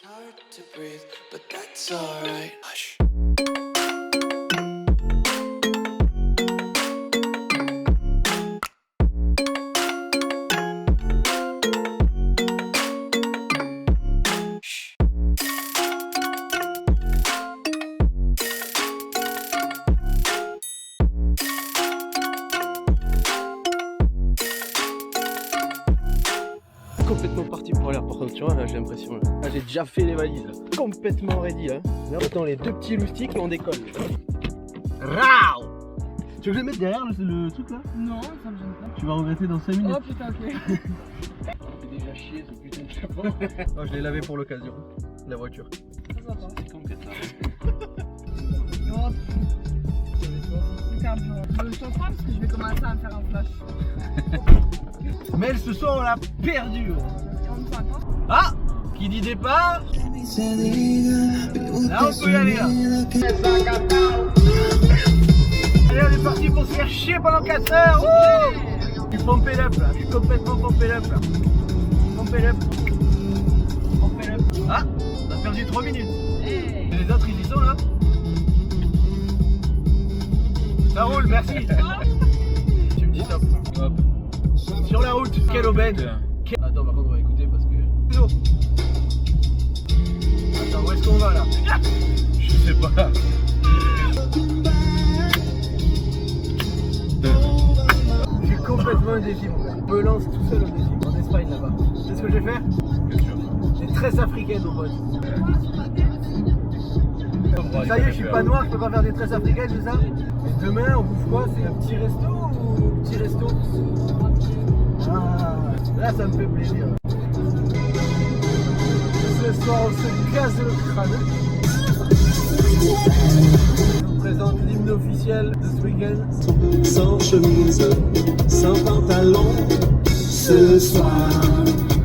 hard to breathe, but that's alright. Hush. Complètement parti pour l'air, par contre, tu vois, là j'ai l'impression, là j'ai déjà fait les valises, là. Complètement ready là. Là attends, les deux petits loustiques et on décolle. Rao. Tu veux que je le mette derrière le truc là? Non, ça me gêne pas. Tu vas regretter dans 5 minutes. Oh putain, ok. C'est déjà chier ce putain de chapeau. Oh, je l'ai lavé pour l'occasion, la voiture. Ça va. C'est comme que ça. Oh, le carburant. Je t'en prends parce que je vais commencer à me faire un flash. Mais ce soir on l'a perdu. On me fait attends. Ah, qui dit départ? Là on peut y aller là. Allez, on est parti pour se faire chier pendant 4 heures. Wouh, je suis pompé up là, je suis complètement pompé up là. Pompé up. Pompé up. Ah, on a perdu 3 minutes. Hey. Et les autres ils y sont là. Ça roule, merci. Tu me dis top. Hop. Sur la route, quelle aubaine. Attends, par contre on va écouter parce que... Attends, où est-ce qu'on va là? Je sais pas. J'ai complètement un défi, mon gars. Je me lance tout seul au défi, en Espagne là-bas. Tu sais ce que je vais faire? Bien sûr. Des tresses africaines, mon pote. Ça y est, je suis pas noir, je peux pas faire des tresses africaines, c'est ça? Et demain, on bouffe quoi? C'est un petit resto ou un petit resto? Ah, là, ça me fait plaisir. Ce soir, on se casse le crâne. Je vous présente l'hymne officiel de ce week-end. Sans chemise, sans pantalon. Ce soir,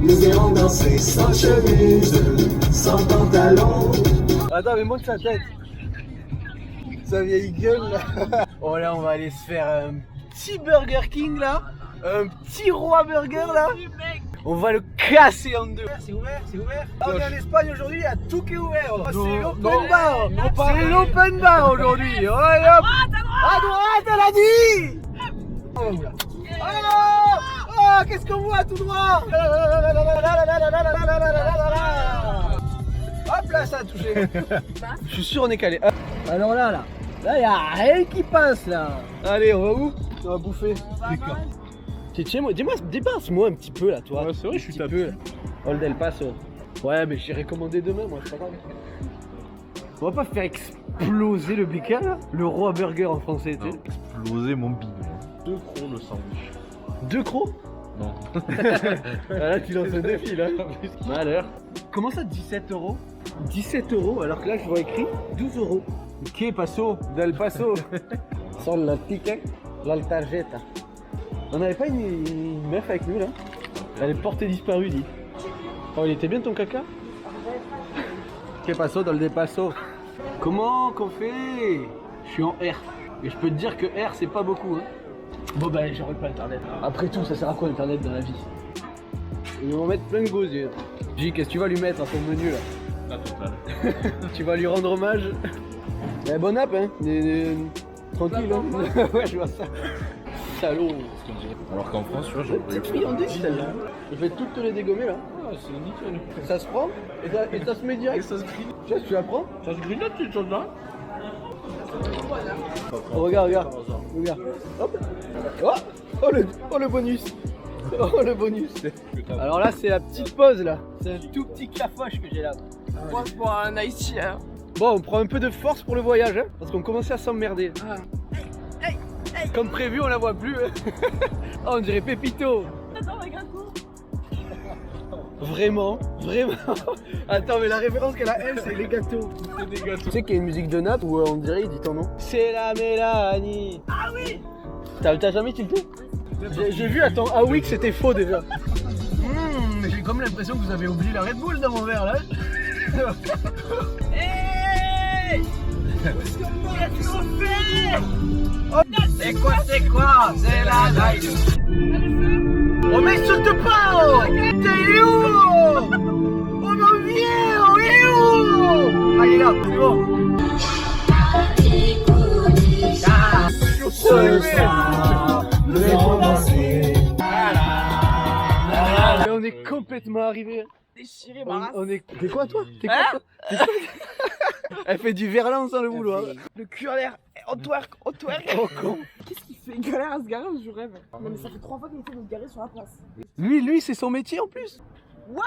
nous irons danser sans chemise, sans pantalon. Attends, mais montre sa tête. Sa vieille gueule là. Oh là, on va aller se faire un petit Burger King là. Un petit roi burger là. On va le casser en deux. C'est ouvert, c'est ouvert. On est en Espagne aujourd'hui, il y a tout qui est ouvert. Oh, c'est l'open bar. C'est l'open bar aujourd'hui. Oh, hop. À droite, elle a dit. Oh, oh, qu'est-ce qu'on voit tout droit? Hop là, ça a touché. Je suis sûr on est calé. Alors là, il y a rien qui passe là. Allez, on va où? On va bouffer. D'accord. Dis-moi, dépasse-moi un petit peu là, toi. Ouais, c'est vrai, je suis tapé. Old El Paso. Ouais, mais j'irai commander demain, moi, c'est pas grave. On va pas faire exploser le BK là? Le roi burger en français, tu sais. Exploser mon bide. 2 crocs le sandwich. 2 crocs? Non. Là, tu lances un défi là. Malheur. Comment ça, 17 €? 17 € alors que là, je vois écrit 12 €. Que paso? Del Paso. Sans la ticket, la tarjeta. On n'avait pas une meuf avec nous là? Elle est portée disparue, dit. Oh, il était bien ton caca? Que paso dans le dépasso? Comment qu'on fait? Je suis en R. Et je peux te dire que R c'est pas beaucoup. Hein. Bon bah j'aurai pas internet. Après tout, ça sert à quoi internet dans la vie? Ils vont mettre plein de gosiers. J, qu'est-ce que tu vas lui mettre à son menu là? La totale. Tu vas lui rendre hommage? Eh, bon app hein? Tranquille hein? Ouais, je vois ça. Salaud. Alors qu'en France, tu vois, j'aurais pas eu. Petite friandise celle-là. Je vais toutes te les dégommer là. Ah, c'est nickel. Ça se prend et ça se met direct. Et ça se grille. Tu vois, tu la prends? Ça se grille là, tu choses là. Oh, regarde. Hop. Oh le bonus. Oh le bonus. Alors là c'est la petite pause là. C'est un tout petit cafoche que j'ai là. Moi, je bois un ice tea. Hein. Bon, on prend un peu de force pour le voyage hein, parce qu'on commençait à s'emmerder. Ah. Comme prévu, on la voit plus. Hein. Oh, on dirait Pépito. Attends, regarde tout. Vraiment. Attends, mais la référence qu'elle a, elle, c'est les gâteaux. C'est des gâteaux. Tu sais qu'il y a une musique de Nap où on dirait, il dit ton nom. C'est la Mélanie. Ah oui. T'as jamais tilté? J'ai vu, attends, ah oui, que c'était faux déjà. J'ai comme l'impression que vous avez oublié la Red Bull dans mon verre là. Hey. Qu'est-ce qu'on fait? Oh, c'est quoi? C'est la live. Oh mais saute pas! T'es où? Oh mon vieux, oui! soir, c'est bon. Ce soir, nous irons danser. Et on est complètement arrivé. Déchiré, ma race. On est. T'es quoi toi? T'es quoi toi? T'es quoi Elle fait du verlan sans le boulot. Hein. Le cul en l'air. On twerk, on twerk. Oh con. Qu'est-ce qu'il fait? Il galère à se garer, je rêve. Non, mais ça fait 3 fois qu'il essaie de se garer sur la place. Lui, c'est son métier en plus. Ouais!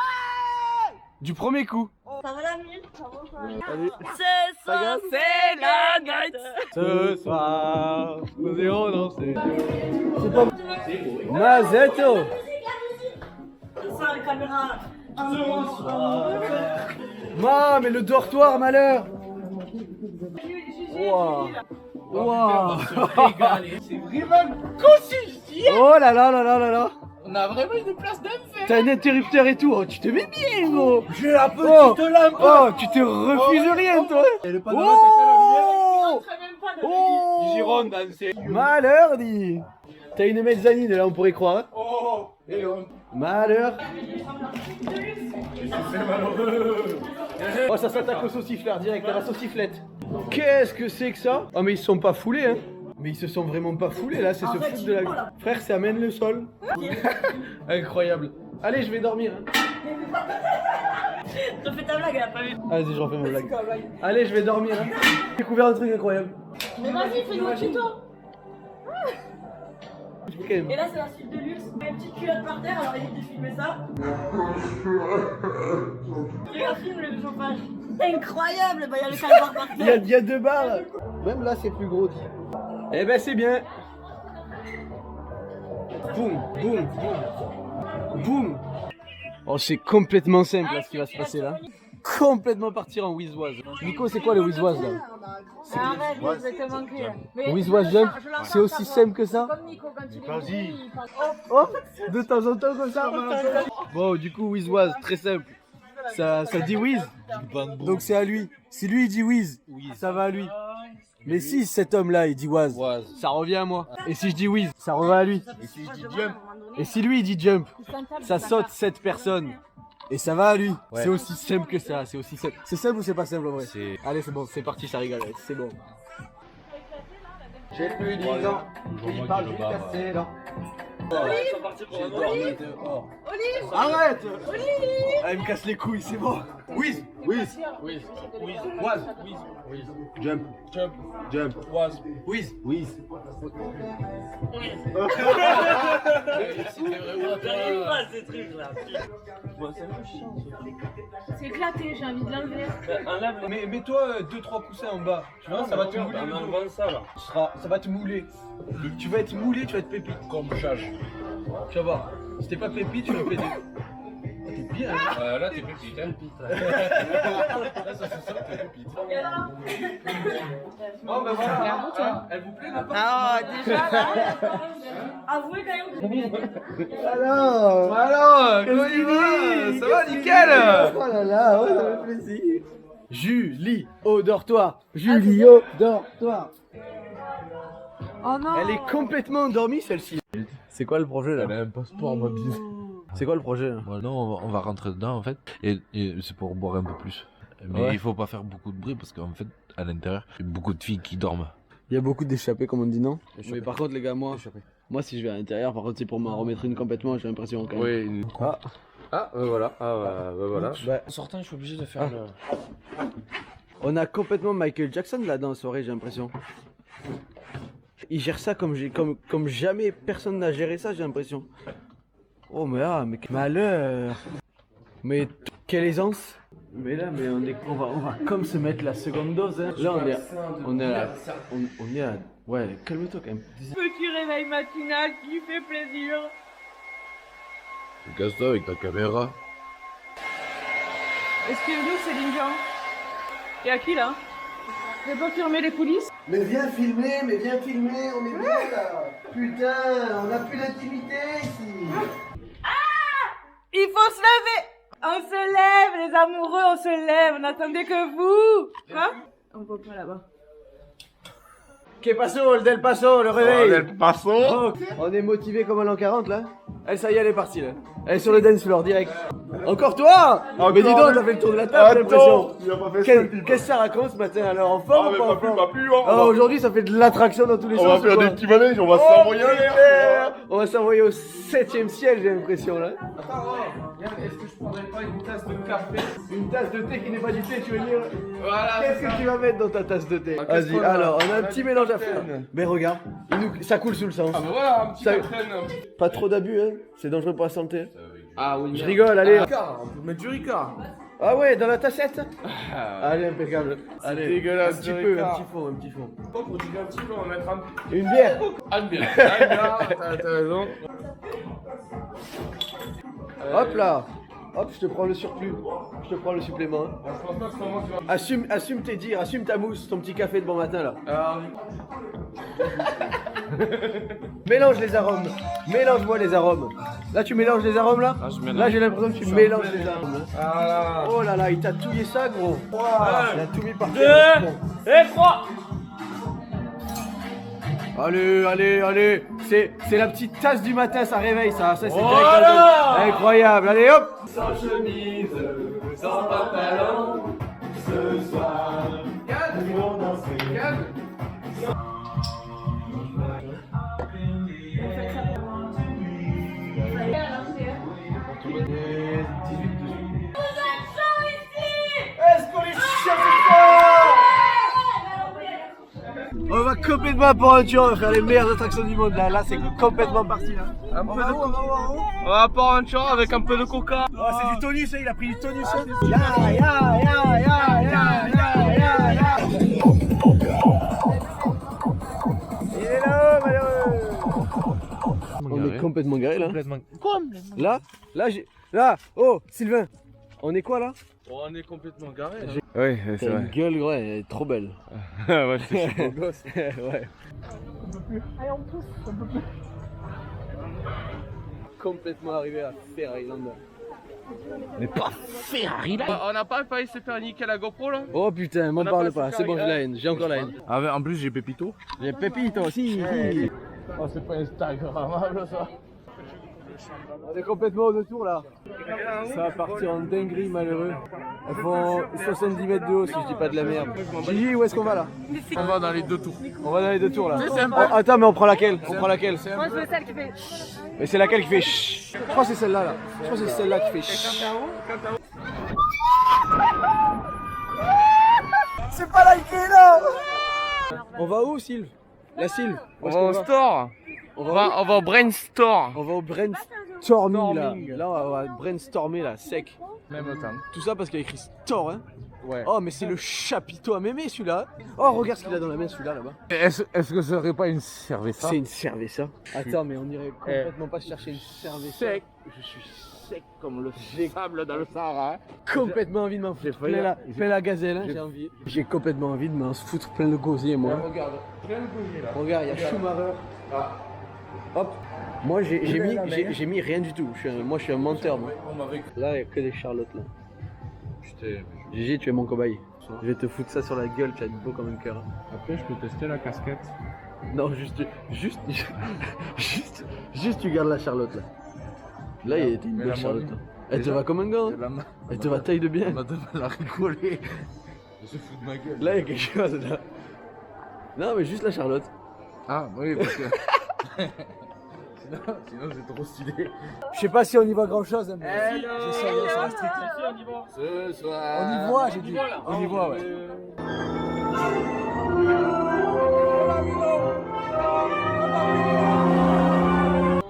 Du premier coup. Ça va la minute, ça va quoi? Allez. Ce soir, Regarde. c'est la night. Ce soir, nous irons danser. C'est pas. Mazetto. Ça, la caméra. Mais le dortoir, malheur. Wow. Wow. C'est vraiment consulté. Oh là là là là là là. On a vraiment une place d'enfer. T'as un interrupteur et tout. Oh, tu te mets bien, gros. J'ai la petite lampe. Oh, tu te refuses rien, toi. Et le panorama, t'as fait la lumière. Oh. Oh. Gironde danser. Malheur, dit. T'as une mezzanine, là, on pourrait croire. Hein. Oh. Et on... Malheur. Oh, ça s'attaque au saucifleur direct, à la sauciflette. Qu'est-ce que c'est que ça? Oh, mais ils se sont pas foulés, hein. Mais ils se sont vraiment pas foulés, là, c'est se foutre de la... Frère, ça amène le sol. Incroyable. Allez, je vais dormir. Hein. Refais ta blague, elle a pas vu. Allez, je refais ma blague. Allez, je vais dormir. Hein. J'ai découvert un truc incroyable. Mais vas-y, fais-nous un tuto. Ok. Et là, c'est la suite de luxe. Il y a une petite culotte par terre, alors évite de filmer ça. Regarde, filme le chauffage. Incroyable, bah il y a le calbar par terre. Il y a 2 barres. Même là, c'est plus gros. Eh ben, c'est bien. Boum, boum, boum. Boum. Oh, c'est complètement simple, là, ce qui va se passer là. Complètement partir en whizoise. Nico, c'est quoi le whizoise là? Arrête, je vais te manquer. Whizoise jump, c'est aussi simple que ça? Comme Nico, quand il est Vas-y. il parle. Oh, de temps en temps comme ça. Bon, du coup, whizoise, très simple. Ça dit whiz. Donc c'est à lui. Si lui il dit whiz, ça va à lui. Mais si cet homme-là il dit waz, ça revient à moi. Et si je dis whiz, ça revient à lui. Et si je dis jump. Et si lui il dit jump, ça saute cette personne. Et ça va à lui. C'est aussi simple que ça. C'est aussi simple. C'est simple ou c'est pas simple en vrai? Allez, c'est bon, c'est parti, ça rigole. C'est bon. J'ai plus 10 ans. Il parle juste cassé là. Arrête! Ah, il me casse les couilles, c'est bon. Whiz, whiz, Whiz. Whiz. waz, Whiz. Whiz. jump, Jump. jump, Was. whiz, whiz. C'était vraiment toi. Ces trucs là. C'est éclaté, j'ai envie de l'enlever. Mais mets-toi 2-3 coussins en bas, tu vois, ça va te mouler. ça là. Ça va te mouler. Tu vas être moulé, tu vas être pépite. Comme chage. Tu vas voir. Si t'es pas pépite, tu vas péter. T'es bien, hein? Là, t'es pépite, hein. Là, ça se sent que t'es pépite. Oh, bah voilà. Elle vous plaît, la part? Ah, déjà là. Avouez quand même. Alors, comment il va? Ça va, nickel? Oh là là, ouais, ça fait plaisir. Julie, au dortoir. Julie, au dortoir. Oh non. Elle est complètement endormie, celle-ci. C'est quoi le projet, là? Elle a un passeport, ma bise. C'est quoi le projet, là? Ouais, non, on va rentrer dedans en fait, et c'est pour boire un peu plus. Mais Ouais. il faut pas faire beaucoup de bruit parce qu'en fait, à l'intérieur, il y a beaucoup de filles qui dorment. Il y a beaucoup d'échappés, comme on dit, non? Mais par contre, les gars, moi, si je vais à l'intérieur, par contre, c'est pour m'en remettre une complètement, j'ai l'impression quand même. Oui. Voilà. Voilà. Bah, En sortant, je suis obligé de faire le... on a complètement Michael Jackson là dans la soirée, j'ai l'impression. Il gère ça comme jamais personne n'a géré ça, j'ai l'impression. Oh mais quel malheur. Mais quelle aisance. Mais là, on va comme se mettre la seconde dose. Hein. Là, on est à... Ouais, calme-toi quand même. Petit réveil matinal qui fait plaisir. Casse-toi avec ta caméra. Est-ce que nous, c'est Linjan? Et à qui là? Je peux filmer les coulisses? Mais viens filmer, on est bien là. Putain, on n'a plus d'intimité ici. Il faut se lever! On se lève, les amoureux, on se lève, on attendait que vous! Quoi? On voit pas là-bas. Que paso, el del paso, le réveil. Passo. Oh, on est motivé comme à l'an 40 là. Elle, ça y est, elle est partie là. Elle est sur le dance floor direct. Encore toi? Mais dis donc, t'as fait le tour de la table, j'ai l'impression. il a pas fait ça. Qu'est-ce que ça raconte ce matin alors? En forme ou pas en forme? pas plus, hein. Ah, aujourd'hui, ça fait de l'attraction dans tous les On va sens. faire ou des quoi? petits manèges, on va Oh, s'envoyer en l'air. super. On va s'envoyer au 7ème ciel, j'ai l'impression là. Attends, est-ce que je prendrais pas une tasse de café? Une tasse de thé qui n'est pas du thé, tu veux dire? Voilà. Qu'est-ce que tu vas mettre dans ta tasse de thé? Vas-y, alors, on a un petit mélange à faire. Mais regarde, ça coule sous le sens. Ah bah voilà, un petit Ça- capitaine. Pas trop d'abus, hein? C'est dangereux pour la santé. Ah oui. Je rigole, allez. On peut mettre du Ricard. Ah ouais, dans la tassette? Allez, impeccable. Allez, dégueulasse, un petit du peu, Ricard. un petit fond, un petit fond. Pour dire un petit peu, on va mettre un Une bière. bien. T'as raison. Hop là. Hop, je te prends le surplus. Je te prends le supplément. Je pense pas que c'est moi qui va. Assume tes dires, assume ta mousse, ton petit café de bon matin là. Mélange les arômes. Mélange-moi les arômes. Là, tu mélanges les arômes là? Là, j'ai l'impression que tu mélanges les arômes. Là. Ah Oh là là, il t'a touillé ça, gros. Il a tout mis par 2 et 3. Allez, allez, allez. C'est la petite tasse du matin, ça réveille ça. Ça, c'est Voilà. incroyable. Allez, hop. Sans chemise, sans pantalon, ce soir, nous allons danser. On va complètement à Port-Aventure, on va faire les meilleures attractions du monde là. Là, c'est complètement parti là. Un peu de coca. On va à Port-Aventure avec un peu de coca. Oh, c'est du tonus, hein, il a pris du tonus. Hein. Ya, ya, ya, ya, ya, ya, ya, ya. Il est là-haut, malheureux. On est complètement garé là. Là, oh, Sylvain. On est quoi là? On est complètement garé. Oui, c'est vrai. Une gueule, ouais, elle est trop belle. Ouais, c'est beau gosse. Ouais. Allez, on pousse. Complètement arrivé à Ferrari Land. On n'a pas failli se faire niquer la GoPro là? Oh putain, m'en On a parle pas pas, su c'est bon, j'ai faire la haine, j'ai encore la haine. En plus, j'ai Pépito. J'ai Pépito aussi. Oh, c'est pas Instagrammable ça. On est complètement au tour là. Ça va partir en dinguerie malheureux. Elles font 70 mètres de haut si je dis pas de la merde. Gigi, où est-ce qu'on va là? On va dans les deux tours. On va dans les deux tours là. C'est sympa. Oh, attends, mais on prend laquelle? On prend laquelle? Moi, je veux celle qui fait. Mais c'est laquelle qui fait chut? Je crois que c'est celle-là là. Je crois que c'est celle-là qui fait chut. C'est pas liké là. On va où, Sylve? La Sylve? Où On est-ce va qu'on au store. On va où? On va au brainstorm. On va au brainstorming là. Là, on va brainstormer là, sec. Même temps. Tout ça parce qu'il y a écrit store, hein. Ouais. Oh, mais c'est le chapiteau à mémé celui-là. Oh, regarde ce qu'il a dans la main celui-là là-bas. Est-ce que ce serait pas une cerveza? C'est une cerveza. Attends, mais on irait complètement pas chercher une cerveza. Sec. Je suis sec comme le sable dans le Sahara. Complètement envie de m'en foutre plein la gazelle, hein, j'ai envie. J'ai complètement envie de m'en foutre plein le gosier, moi. Regarde, plein de gosier là. Regarde, il y a Schumacher. Hop. Moi, j'ai mis rien du tout. Moi, je suis un menteur, moi. Là, il n'y a que des Charlottes, là. Gigi, tu es mon cobaye. Je vais te foutre ça sur la gueule, tu vas être beau comme un cœur. Après, je peux tester la casquette. Non, juste, tu gardes la Charlotte, là. Là, il y a une Mais belle la Charlotte. mode. Elle te va comme un gant. hein. Elle te va taille de bien. Madame, elle a rigolé. Je se fous de ma gueule. Là, il y a quelque chose, là. Non, mais juste la Charlotte. Ah, oui, parce que. Sinon c'est trop stylé. Je sais pas si on y voit grand chose, hein, mais j'essaye sur la street. Ce soir. On y voit, j'ai dit. On y voit, ouais.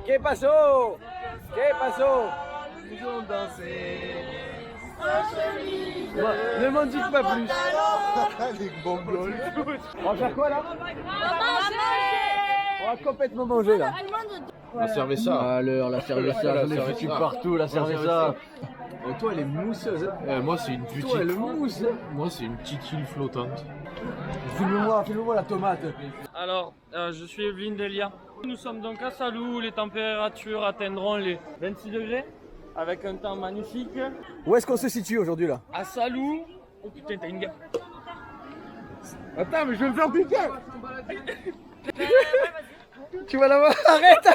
Que paso? Que paso? Nous allons danser. Ne m'en dites pas plus. Les bongols. On va faire quoi là? On va complètement manger là. On servait ça. Alors, la cerveza, j'en ai foutu partout, la cerveza. Toi, elle est mousseuse. Hein. Moi c'est une petite. Toi, elle est mousse. Hein. Moi c'est une petite île flottante. Filme-moi la tomate. Alors, je suis Evelyne Delia. Nous sommes donc à Salou, les températures atteindront les 26 degrés avec un temps magnifique. Où est-ce qu'on se situe aujourd'hui là? À Salou, oh putain, t'as une gueule. Attends, mais je vais me faire piquer. Tu vas la voir? Arrête!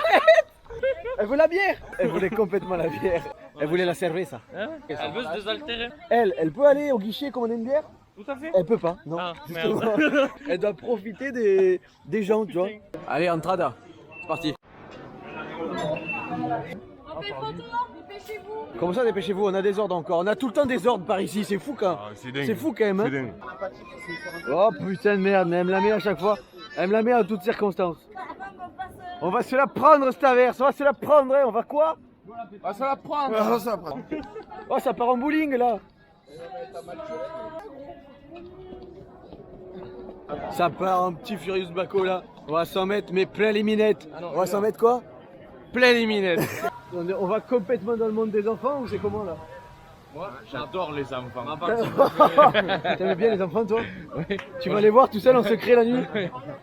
Elle veut la bière. Elle voulait complètement la bière. Elle voulait la cerveza. Hein? Elle veut se désaltérer. Elle peut aller au guichet commander une bière? Tout à fait. Elle peut pas, non. Ah, Justement. merde. Elle doit profiter des gens, tu vois. Allez, entrada. C'est parti. On fait photo, dépêchez-vous. Comment ça, dépêchez-vous? On a des ordres encore. On a tout le temps des ordres par ici. C'est fou quand même. C'est fou quand même. Hein. Oh putain de merde, mais elle me la met à chaque fois. Elle me la met en toutes circonstances. On va se la prendre cette averse. On va se la prendre. Hein. On va quoi? On va se la prendre. Oh, ça part en bowling là. Ça part en petit Furious Baco là. On va s'en mettre, mais plein les minettes. On va s'en mettre quoi? Plein les minettes. On va complètement dans le monde des enfants ou c'est comment là? Moi, j'adore les enfants. T'aimes bien les enfants toi? Oui. Tu vas les voir tout seul en secret la nuit?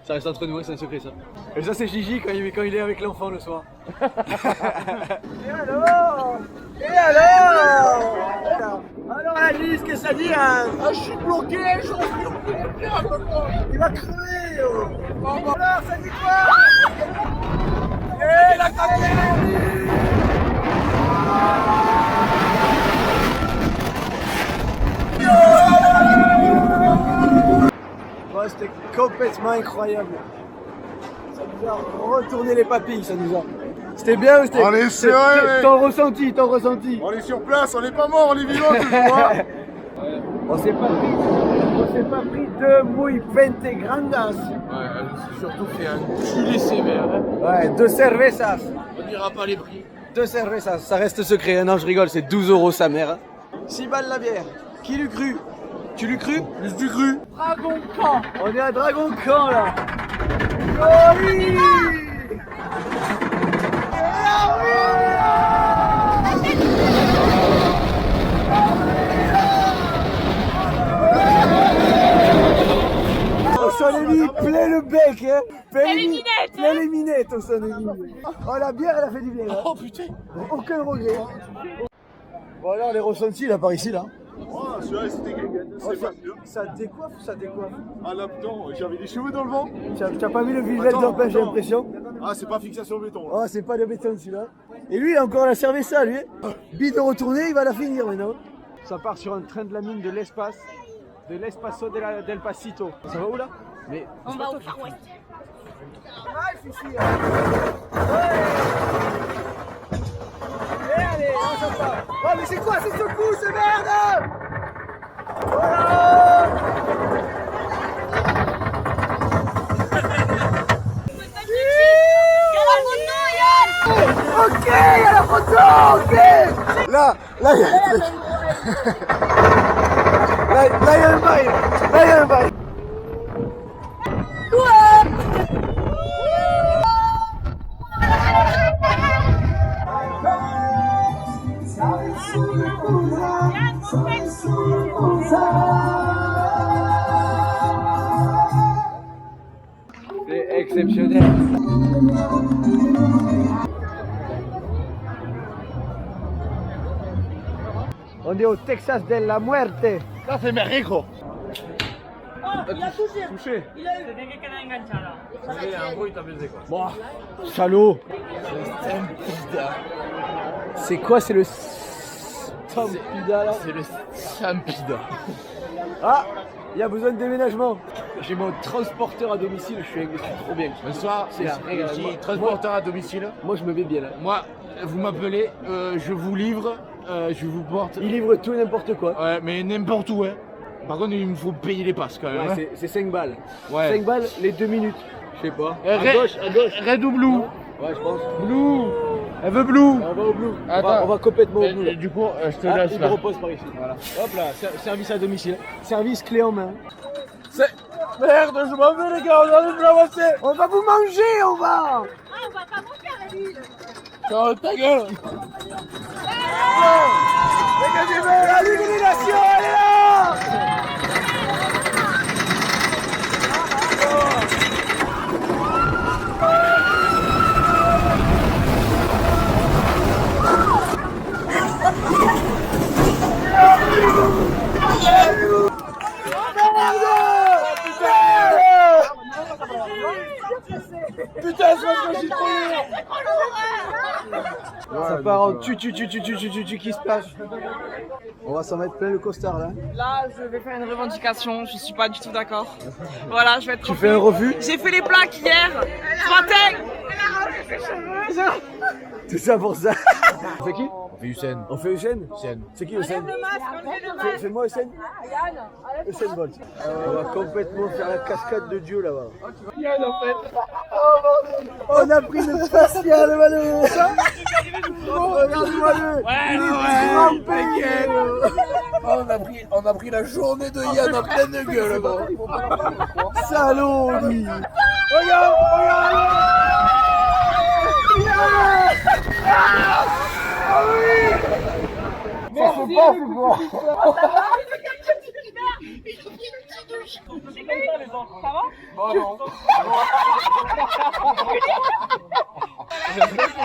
Ça reste entre nous, c'est un secret ça. Et ça c'est Gigi quand il est avec l'enfant le soir. Et alors? Alors Alice, qu'est-ce que ça dit hein? Ah, je suis bloqué, je suis bloqué. Il va crever. Alors ça dit quoi? Et la caméra! Ouais, c'était complètement incroyable. Ça nous a retourné les papilles, ça nous a. C'était bien ou c'était... On est sûr, ouais. Ton ressenti. On est sur place, on n'est pas mort, on est vivant toujours. Hein. On s'est pas pris deux muy pente grandas. Ouais, c'est surtout fait un culé sévère. Hein. Ouais, deux cervezas. On dira pas les prix. Deux cervezas, ça reste secret. Non, je rigole, c'est 12 € sa mère. 6 balles la bière. Qui l'eût cru? Tu l'eût cru? Plus du cru. Dragon Camp. On est à Dragon Camp là. Oh oui! On s'en est mis plein le bec, hein. Plein les minettes. Plein les minettes, on s'en est mis. Oh la bière, elle a fait du bien. Là. Oh putain. Aucun regret. Bon alors les ressentis là par ici là. Oh, celui-là, c'était guinguette. C'est pas sûr. Ça décoiffe ou ça décoiffe? Ah là, putain, j'avais des cheveux dans le vent. T'as pas mis le visuel d'empêche, j'ai l'impression. Ah, c'est pas fixation béton. Là. Oh, c'est pas de béton celui-là. Et lui, il a encore la cerveza, lui. Bide de retourner, il va la finir maintenant. Ça part sur un train de la mine de l'espace, de l'Espacio del Pasito. Ça va où là? Mais On va au Far West. Et allez, on s'en part. Oh, mais c'est quoi cette secousse, merde? Voilà. Ok, il y a la photo, ok. Là, il y a un truc. Là, il y a un bail. Là, il y a un bail. C'est exceptionnel. On est au Texas de la Muerte. Là, c'est Mexico. Oh, il a touché. Touché. Il a eu. En gros, il t'a baisé quoi. Bon, salaud. C'est quoi? C'est le Stampida là? C'est le Stampida. Ah, il y a besoin de déménagement. J'ai mon transporteur à domicile, je suis trop bien. Bonsoir, c'est Moi- transporteur à domicile. Moi je me mets bien là. Moi, vous m'appelez, je vous livre, je vous porte. Il livre tout et n'importe quoi. Ouais, mais n'importe où, hein. Par contre, il me faut payer les passes quand même. Ouais, hein. c'est 5 balles. Ouais. 5 balles les 2 minutes. Je sais pas. À Red- gauche, à gauche. Red ou blue? Ouais, je pense. Blue. Elle veut blue. On va au blue. On va complètement au blue. là. Du coup, je te Ah, laisse il là. me repose par ici. Voilà. Hop là, service à domicile. Service clé en main. Merde, je m'en vais les gars, on va nous ramasser. On va vous manger, on va. Ah, on va pas manger à la ville. Oh, ta gueule. Dégagez-vous, la Ligue des Nations, elle est là. Putain, c'est moi que je suis trop lourd. ça part en tu qui se passe. On va s'en mettre plein le costard là. Là, je vais faire une revendication, je suis pas du tout d'accord. Voilà, je vais être. Tu fais un refus? J'ai fait les plaques hier, ce matin. Tout ça pour ça. On fait qui? On fait Hussein. On fait Hussein? C'est qui Hussein? C'est moi Hussein? Hussein Bolt. On va complètement faire la cascade de Dieu là-bas. Yann en fait. On a pris le facial malheureux. Oh, regarde-moi-le. On a pris la journée de Yann en pleine gueule, gros. Salaud lui.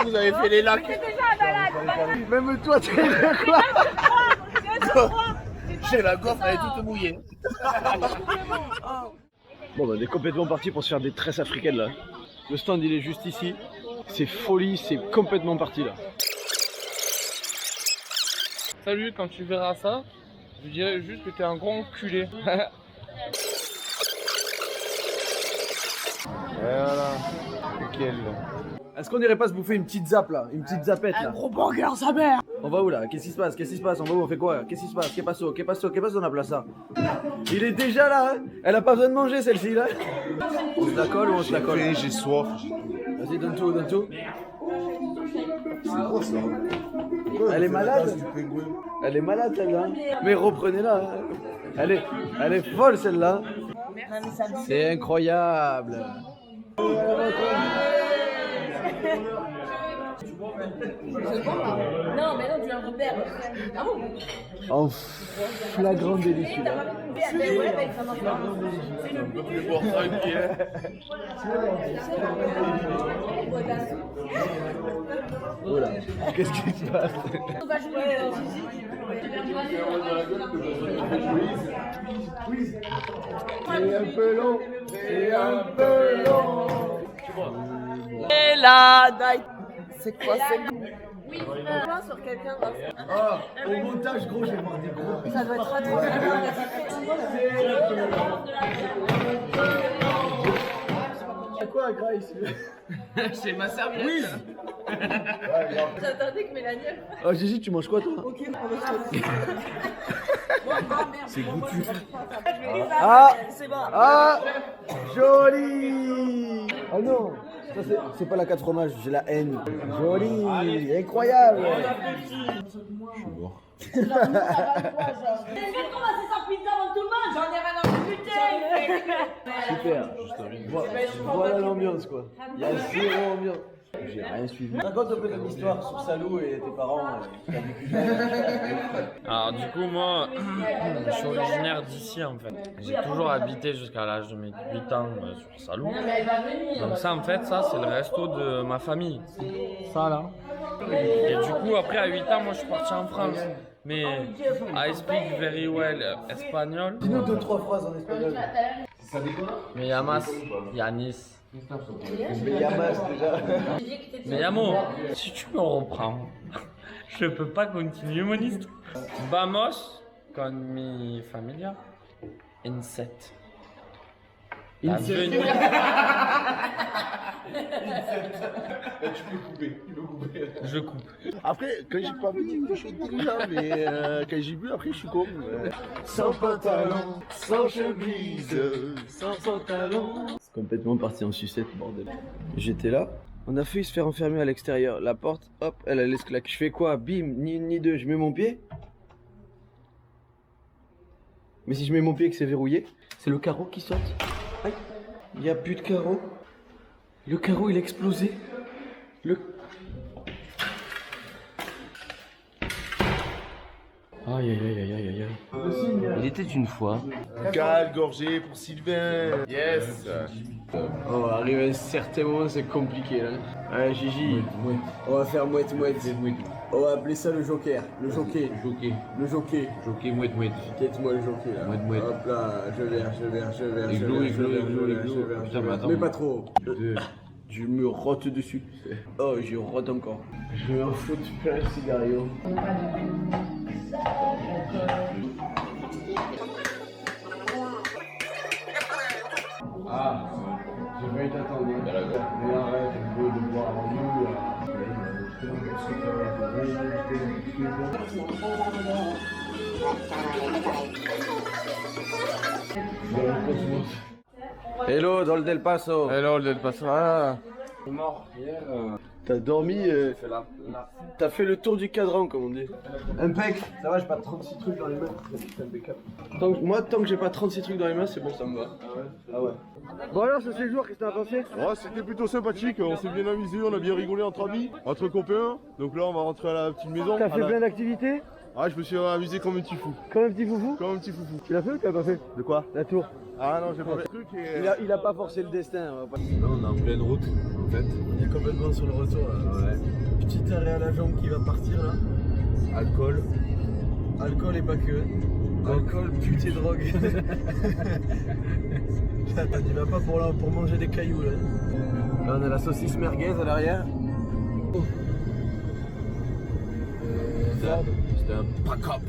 Vous avez fait les lacs. Même toi t'es de quoi? Chez la gaufre, elle est toute mouillée. Bon bah on est complètement parti pour se faire des tresses africaines là. Le stand il est juste ici. C'est folie, c'est complètement parti là. Salut, quand tu verras ça, je dirais juste que t'es un gros enculé. Voilà, nickel. Est-ce qu'on irait pas se bouffer une petite zappe là? Une petite zapette là? Un gros burger, sa mère. On va où là? Qu'est-ce qui se passe? Qu'est-ce qui se passe? On va où? On fait quoi? Qu'est-ce qui se passe? Qu'est passo? Qu'est passo? Qu'est passo dans la plaza? Il est déjà là, hein? Elle a pas besoin de manger celle-ci là. On se la colle ou on se la colle? J'ai soif. Vas-y, donne tout, donne tout. Elle est malade? Elle est malade celle-là. Mais reprenez-la. Hein. Elle est folle celle-là. C'est incroyable. Non, mais non, tu as un repère. Ah bon? En flagrant délit celui-là. Ouais, mec, ça marche pas. Oula, qu'est-ce qui se passe? On va jouer C'est un peu long, c'est un peu long. Et là, c'est quoi c'est? Oui, sur quelqu'un. Ah, au montage gros, je vais voir des gros. Ça doit être trop trop. C'est quoi Grace? C'est ma serviette. Oui. J'attendais que Mélanie. Oh Gigi, tu manges quoi toi? C'est goûtu. Ah, ah, joli. Oh non, ça c'est pas la 4 fromages, j'ai la haine. Joli, incroyable. Faites qu'on va passer sa pizza avant tout le monde, j'en ai rien à foutre. Super. Voilà l'ambiance quoi. Il y a zéro ambiance. J'ai rien suivi. Raconte un peu ton histoire sur Salou et tes parents. Alors du coup moi, je suis originaire d'ici en fait. J'ai toujours habité jusqu'à l'âge de mes 18 ans sur Salou. Donc ça en fait, ça c'est le resto de ma famille. Ça là. Et du coup après à 8 ans, moi je suis parti en France. Mais I speak very well espagnol. Dis-nous 2-3 phrases en espagnol. Me llamas Yanis. Mais Yamas déjà. Me llamo. Si tu me reprends, je peux pas continuer mon histoire. Vamos con mi familia en set. La venue. Tu peux couper, tu peux couper. Je coupe. Après, quand j'ai pas vu, je suis déjà, mais quand j'ai vu, après, je suis comme. Sans pantalon, sans chemise, sans pantalon. C'est complètement parti en sucette, bordel. J'étais là. On a failli se faire enfermer à l'extérieur. La porte, hop, elle laisse claque. Je fais quoi? Bim, ni deux. Je mets mon pied. Mais si je mets mon pied et que c'est verrouillé, c'est le carreau qui saute. Aïe. Il n'y a plus de carreau. Le carreau, il a explosé. Aïe aïe aïe aïe aïe aïe. Il était une fois. Cale, gorgée pour Sylvain. Yes. Oh, arrive à un certain moment, c'est compliqué là. Ouais, Gigi. On va faire mouette-mouette. On va appeler ça le joker. Le jockey. Le jockey. Jockey, mouette. Quitte-moi le jockey là. Mouette. Hop là, je verre. Igloo. Mais pas trop. 2, Je me rote dessus. Oh, j'y rote encore. Je vais en foutre plein le cigario. Ah, je vais t'attendre. Mais arrête, je veux devoir en nous. Hello, dans le Del Paso. Hello, Del Paso. Ah, je suis mort hier. T'as dormi, t'as fait le tour du cadran, comme on dit. Impec. Ça va, j'ai pas 36 trucs dans les mains. C'est impeccable. Tant que j'ai pas 36 trucs dans les mains, c'est bon, ça me va. Ah ouais. Bon alors, ce séjour, qu'est-ce que t'as pensé? Ouais, c'était plutôt sympathique, on s'est bien amusé, on a bien rigolé entre amis, entre copains. Donc là, on va rentrer à la petite maison. T'as fait plein d'activités? Ah, je me suis amusé comme un petit fou. Comme un petit foufou? Comme un petit foufou. Tu l'as fait ou tu l'as pas fait? De quoi? La tour. Ah non, j'ai pas fait le truc et... Il a pas forcé le destin. Là, on est en pleine route, en fait. On est complètement sur le retour là. Ouais. Petit arrêt à la jambe qui va partir là. Alcool. Alcool et pas que. Alcool, pute et drogue. N'y va pas pour manger des cailloux là. Là on a la saucisse merguez à l'arrière. C'était un pack-up.